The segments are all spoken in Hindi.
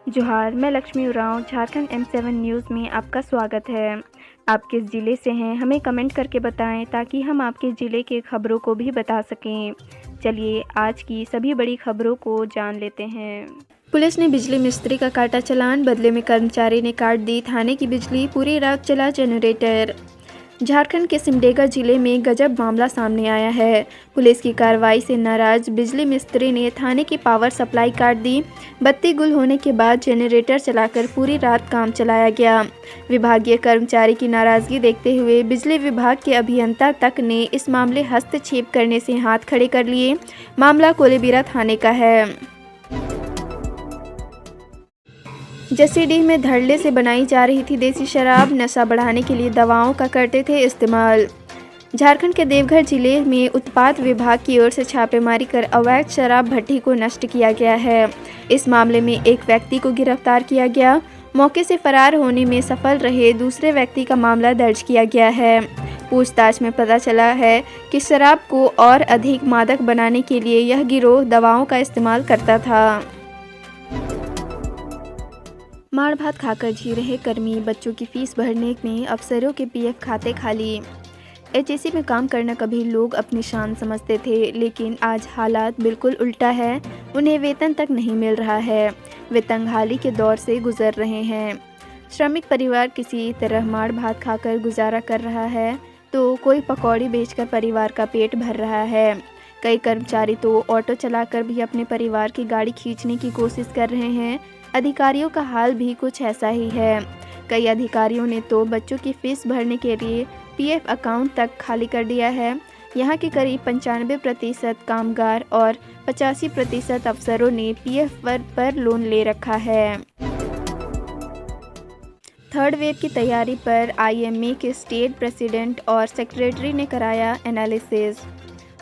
जोहार, मैं लक्ष्मी उरांव झारखंड M7 न्यूज़ में आपका स्वागत है। आप किस ज़िले से हैं हमें कमेंट करके बताएं ताकि हम आपके ज़िले के खबरों को भी बता सकें। चलिए आज की सभी बड़ी खबरों को जान लेते हैं। पुलिस ने बिजली मिस्त्री का काटा चालान, बदले में कर्मचारी ने काट दी थाने की बिजली, पूरी रात चला जनरेटर। झारखंड के सिमडेगा जिले में गजब मामला सामने आया है। पुलिस की कार्रवाई से नाराज बिजली मिस्त्री ने थाने की पावर सप्लाई काट दी। बत्ती गुल होने के बाद जनरेटर चलाकर पूरी रात काम चलाया गया। विभागीय कर्मचारी की नाराजगी देखते हुए बिजली विभाग के अभियंता तक ने इस मामले हस्तक्षेप करने से हाथ खड़े कर लिए। मामला कोलेबिरा थाने का है। जसीडीह में धड़ल्ले से बनाई जा रही थी देसी शराब, नशा बढ़ाने के लिए दवाओं का करते थे इस्तेमाल। झारखंड के देवघर जिले में उत्पाद विभाग की ओर से छापेमारी कर अवैध शराब भट्टी को नष्ट किया गया है। इस मामले में एक व्यक्ति को गिरफ्तार किया गया। मौके से फरार होने में सफल रहे दूसरे व्यक्ति का मामला दर्ज किया गया है। पूछताछ में पता चला है कि शराब को और अधिक मादक बनाने के लिए यह गिरोह दवाओं का इस्तेमाल करता था। मार भात खाकर जी रहे कर्मी, बच्चों की फीस भरने में अफसरों के पीएफ खाते खाली। एचएसी में काम करना कभी लोग अपनी शान समझते थे, लेकिन आज हालात बिल्कुल उल्टा है। उन्हें वेतन तक नहीं मिल रहा है। वे तंगहाली के दौर से गुजर रहे हैं। श्रमिक परिवार किसी तरह मार भात खाकर गुजारा कर रहा है, तो कोई पकौड़ी बेचकर परिवार का पेट भर रहा है। कई कर्मचारी तो ऑटो चलाकर भी अपने परिवार की गाड़ी खींचने की कोशिश कर रहे हैं। अधिकारियों का हाल भी कुछ ऐसा ही है। कई अधिकारियों ने तो बच्चों की फीस भरने के लिए पीएफ अकाउंट तक खाली कर दिया है। यहाँ के करीब 95% कामगार और 85% अफसरों ने पीएफ पर लोन ले रखा है। थर्ड वेव की तैयारी पर आईएमए के स्टेट प्रेसिडेंट और सेक्रेटरी ने कराया एनालिसिस।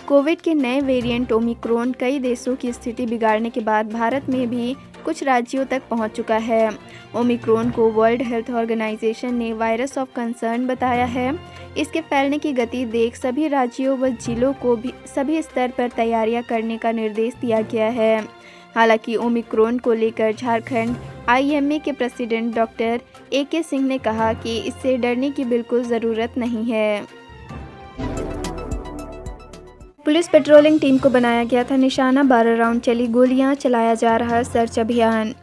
कोविड के नए वेरिएंट ओमिक्रॉन कई देशों की स्थिति बिगाड़ने के बाद भारत में भी कुछ राज्यों तक पहुंच चुका है। ओमिक्रॉन को वर्ल्ड हेल्थ ऑर्गेनाइजेशन ने वायरस ऑफ कंसर्न बताया है। इसके फैलने की गति देख सभी राज्यों व जिलों को भी सभी स्तर पर तैयारियां करने का निर्देश दिया गया है। हालांकि ओमिक्रॉन को लेकर झारखंड आईएमए के प्रेसिडेंट डॉक्टर AK सिंह ने कहा कि इससे डरने की बिल्कुल ज़रूरत नहीं है। पुलिस पेट्रोलिंग टीम को बनाया गया था निशाना, 12 राउंड चली गोलियां, चलाया जा रहा सर्च अभियान।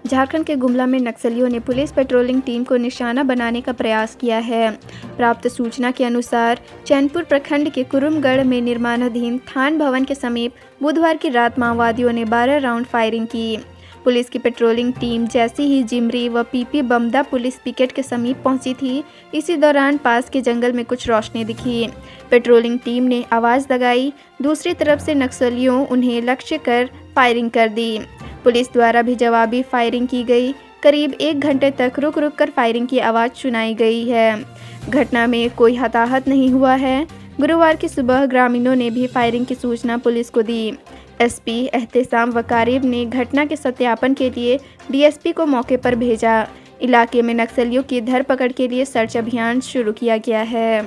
झारखंड के गुमला में नक्सलियों ने पुलिस पेट्रोलिंग टीम को निशाना बनाने का प्रयास किया है। प्राप्त सूचना के अनुसार चैनपुर प्रखंड के कुरुमगढ़ में निर्माणाधीन थान भवन के समीप बुधवार की रात माओवादियों ने 12 राउंड फायरिंग की। पुलिस की पेट्रोलिंग टीम जैसे ही जिमरी व पीपी बमदा पुलिस पिकेट के समीप पहुंची थी, इसी दौरान पास के जंगल में कुछ रोशनी दिखी। पेट्रोलिंग टीम ने आवाज़ लगाई। दूसरी तरफ से नक्सलियों उन्हें लक्ष्य कर फायरिंग कर दी। पुलिस द्वारा भी जवाबी फायरिंग की गई। करीब 1 घंटे तक रुक रुक कर फायरिंग की आवाज़ सुनाई गई है। घटना में कोई हताहत नहीं हुआ है। गुरुवार की सुबह ग्रामीणों ने भी फायरिंग की सूचना पुलिस को दी। एसपी एहतेशाम वकारिब ने घटना के सत्यापन के लिए डीएसपी को मौके पर भेजा। इलाके में नक्सलियों की धरपकड़ के लिए सर्च अभियान शुरू किया गया है।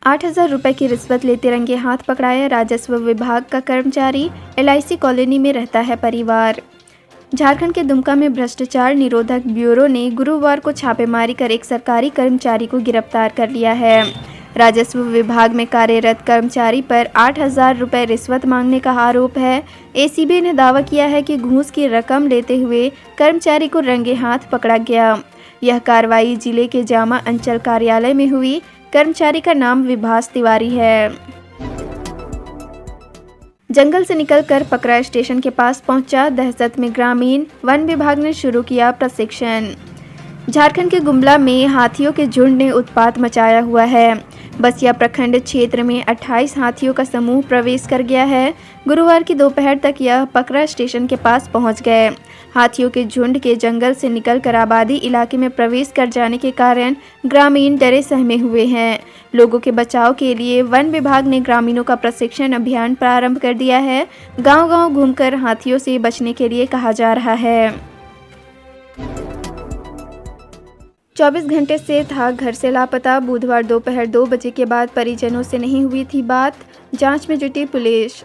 8,000 रुपये की रिश्वत लेते रंगे हाथ पकड़ाया राजस्व विभाग का कर्मचारी, LIC कॉलोनी में रहता है परिवार। झारखंड के दुमका में भ्रष्टाचार निरोधक ब्यूरो ने गुरुवार को छापेमारी कर एक सरकारी कर्मचारी को गिरफ्तार कर लिया है। राजस्व विभाग में कार्यरत कर्मचारी पर 8,000 रुपये रिश्वत मांगने का आरोप है। ACB ने दावा किया है कि घूस की रकम लेते हुए कर्मचारी को रंगे हाथ पकड़ा गया। यह कार्रवाई जिले के जामा अंचल कार्यालय में हुई। कर्मचारी का नाम विभास तिवारी है। जंगल से निकलकर पकरा स्टेशन के पास पहुंचा दहशत में ग्रामीण, वन विभाग ने शुरू किया प्रशिक्षण। झारखंड के गुमला में हाथियों के झुंड ने उत्पात मचाया हुआ है। बसिया प्रखंड क्षेत्र में 28 हाथियों का समूह प्रवेश कर गया है। गुरुवार की दोपहर तक यह पकरा स्टेशन के पास पहुंच गए। हाथियों के झुंड के जंगल से निकलकर आबादी इलाके में प्रवेश कर जाने के कारण ग्रामीण डरे सहमे हुए हैं। लोगों के बचाव के लिए वन विभाग ने ग्रामीणों का प्रशिक्षण अभियान प्रारंभ कर दिया है। गांव-गांव घूमकर हाथियों से बचने के लिए कहा जा रहा है। 24 घंटे से था घर से लापता। बुधवार दोपहर 2 बजे के बाद परिजनों से नहीं हुई थी बात। जांच में जुटी पुलिस।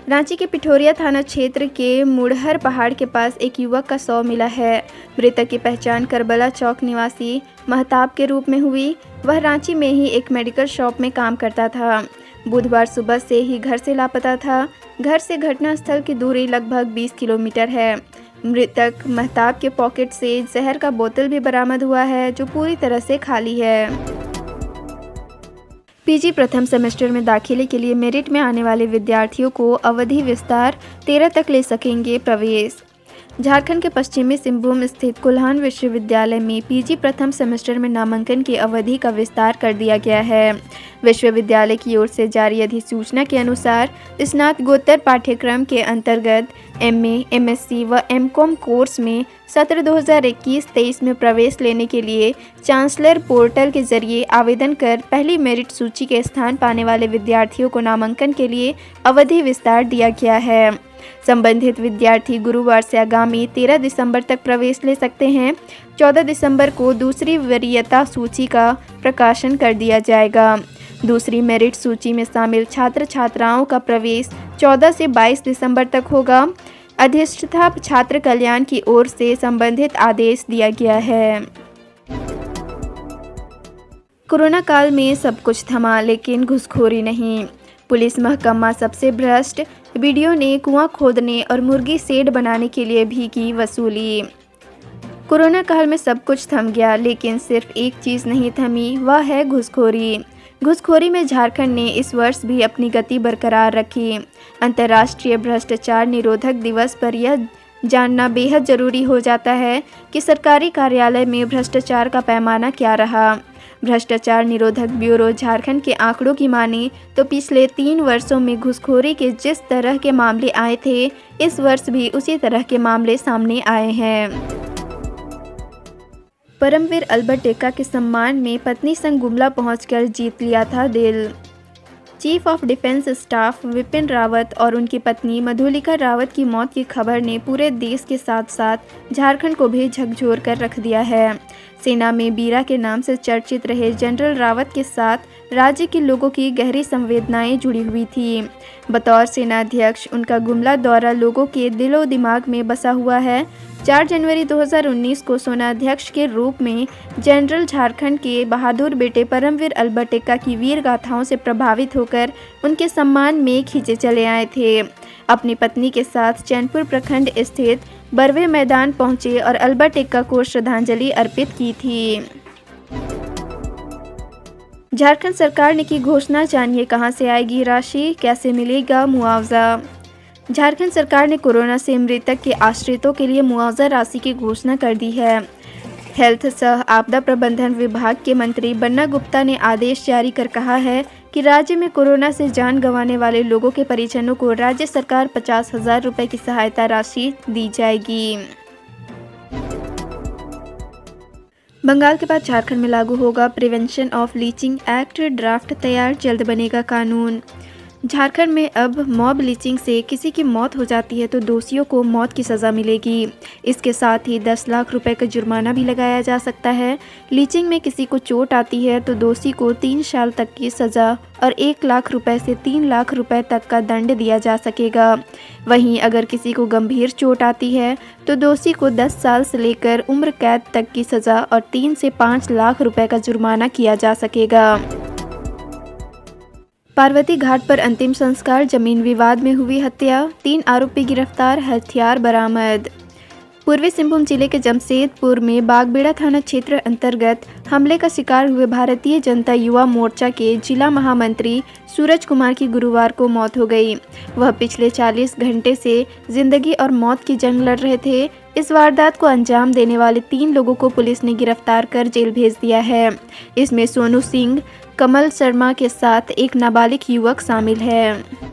रांची के पिठोरिया थाना क्षेत्र के मुड़हर पहाड़ के पास एक युवक का शव मिला है। मृतक की पहचान करबला चौक निवासी महताब के रूप में हुई। वह रांची में ही एक मेडिकल शॉप में काम करता था। बुधवार सुबह से ही घर से लापता था। घर से घटनास्थल की दूरी लगभग 20 किलोमीटर है। मृतक महताब के पॉकेट से जहर का बोतल भी बरामद हुआ है, जो पूरी तरह से खाली है। पीजी प्रथम सेमेस्टर में दाखिले के लिए मेरिट में आने वाले विद्यार्थियों को अवधि विस्तार 13 तक ले सकेंगे प्रवेश। झारखंड के पश्चिमी सिंहभूम स्थित कोल्हान विश्वविद्यालय में पीजी प्रथम सेमेस्टर में नामांकन की अवधि का विस्तार कर दिया गया है। विश्वविद्यालय की ओर से जारी अधिसूचना के अनुसार स्नातकोत्तर पाठ्यक्रम के अंतर्गत एमए, एमएससी व एमकॉम कोर्स में सत्र 2021-23 में प्रवेश लेने के लिए चांसलर पोर्टल के जरिए आवेदन कर पहली मेरिट सूची के स्थान पाने वाले विद्यार्थियों को नामांकन के लिए अवधि विस्तार दिया गया है। संबंधित विद्यार्थी गुरुवार से आगामी 13 दिसंबर तक प्रवेश ले सकते हैं। 14 दिसंबर को दूसरी वरीयता सूची का प्रकाशन कर दिया जाएगा। दूसरी मेरिट सूची में शामिल छात्र छात्राओं का प्रवेश 14 से 22 दिसंबर तक होगा। अधिष्ठाता छात्र कल्याण की ओर से संबंधित आदेश दिया गया है। कोरोना काल में सब कुछ थमा, लेकिन घूसखोरी नहीं। पुलिस महकमा सबसे भ्रष्ट। वीडियो ने कुआं खोदने और मुर्गी शेड बनाने के लिए भी की वसूली। कोरोना काल में सब कुछ थम गया, लेकिन सिर्फ एक चीज़ नहीं थमी, वह है घूसखोरी। घूसखोरी में झारखंड ने इस वर्ष भी अपनी गति बरकरार रखी। अंतर्राष्ट्रीय भ्रष्टाचार निरोधक दिवस पर यह जानना बेहद ज़रूरी हो जाता है कि सरकारी कार्यालय में भ्रष्टाचार का पैमाना क्या रहा। भ्रष्टाचार निरोधक ब्यूरो झारखंड के आंकड़ों की माने तो पिछले 3 वर्षों में घूसखोरी के जिस तरह के मामले आए थे, इस वर्ष भी उसी तरह के मामले सामने आए हैं। परमवीर अल्बर्ट एक्का के सम्मान में पत्नी संग गुमला पहुंचकर जीत लिया था दिल। Chief of defence staff Vipin Rawat और उनकी पत्नी मधुलिका रावत की मौत की खबर ने पूरे देश के साथ साथ झारखंड को भी झकझोर कर रख दिया है। सेना में बीरा के नाम से चर्चित रहे जनरल रावत के साथ राज्य के लोगों की गहरी संवेदनाएं जुड़ी हुई थी। बतौर सेनाध्यक्ष उनका गुमला दौरा लोगों के दिलो दिमाग में बसा हुआ है। 4 जनवरी 2019 को सेनाध्यक्ष के रूप में जनरल झारखंड के बहादुर बेटे परमवीर अल्बर्ट एक्का की वीर गाथाओं से प्रभावित होकर उनके सम्मान में खींचे चले आए थे। अपनी पत्नी के साथ चैनपुर प्रखंड स्थित बरवे मैदान पहुंचे और अल्बर्ट एक्का को श्रद्धांजलि अर्पित की थी। झारखंड सरकार ने की घोषणा, जानिए कहां से आएगी राशि, कैसे मिलेगा मुआवजा। झारखंड सरकार ने कोरोना से मृतक के आश्रितों के लिए मुआवजा राशि की घोषणा कर दी है। हेल्थ सह आपदा प्रबंधन विभाग के मंत्री बन्ना गुप्ता ने आदेश जारी कर कहा है कि राज्य में कोरोना से जान गंवाने वाले लोगों के परिजनों को राज्य सरकार 50,000 रुपये की सहायता राशि दी जाएगी। बंगाल के बाद झारखंड में लागू होगा prevention of leaching act, draft तैयार, जल्द बनेगा कानून। झारखंड में अब मॉब लीचिंग से किसी की मौत हो जाती है तो दोषियों को मौत की सज़ा मिलेगी। इसके साथ ही 10 लाख रुपए का जुर्माना भी लगाया जा सकता है। लीचिंग में किसी को चोट आती है तो दोषी को 3 साल तक की सज़ा और 1 लाख रुपए से 3 लाख रुपए तक का दंड दिया जा सकेगा। वहीं अगर किसी को गंभीर चोट आती है तो दोषी को 10 साल से लेकर उम्र कैद तक की सज़ा और 3 से 5 लाख रुपए का जुर्माना किया जा सकेगा। पार्वती घाट पर अंतिम संस्कार, जमीन विवाद में हुई हत्या, 3 आरोपी गिरफ्तार, हथियार बरामद। पूर्वी सिंहभूम जिले के जमशेदपुर में बागबेड़ा थाना क्षेत्र अंतर्गत हमले का शिकार हुए भारतीय जनता युवा मोर्चा के जिला महामंत्री सूरज कुमार की गुरुवार को मौत हो गई। वह पिछले 40 घंटे से जिंदगी और मौत की जंग लड़ रहे थे। इस वारदात को अंजाम देने वाले 3 लोगों को पुलिस ने गिरफ्तार कर जेल भेज दिया है। इसमें सोनू सिंह, कमल शर्मा के साथ एक नाबालिग युवक शामिल है।